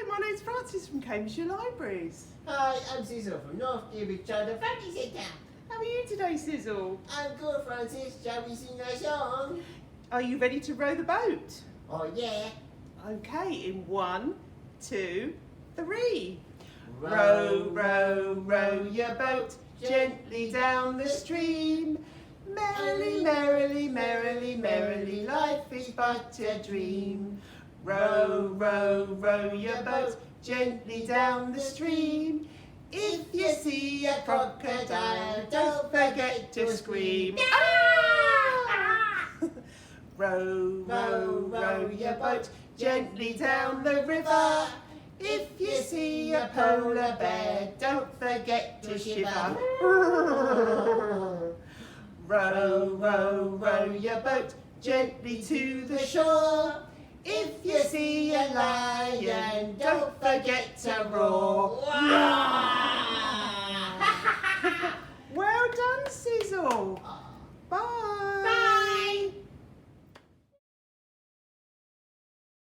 Hello, my name's Frances from Cambridgeshire Libraries. Hi, I'm Sizzle from North Cambridgeshire, the family centre. How are you today, Sizzle? I'm good, Frances. Shall we sing a song? Are you ready to row the boat? Oh, yeah. Okay, in 1, 2, 3. Row, row, row your boat gently down the stream. Merrily, merrily, merrily, merrily, life is but a dream. Row, row, row your boat gently down the stream. If you see a crocodile, don't forget to scream. Row, row, row your boat gently down the river. If you see a polar bear, don't forget to shiver. Row, row, row your boat gently to the shore. If you see a lion, don't forget to roar.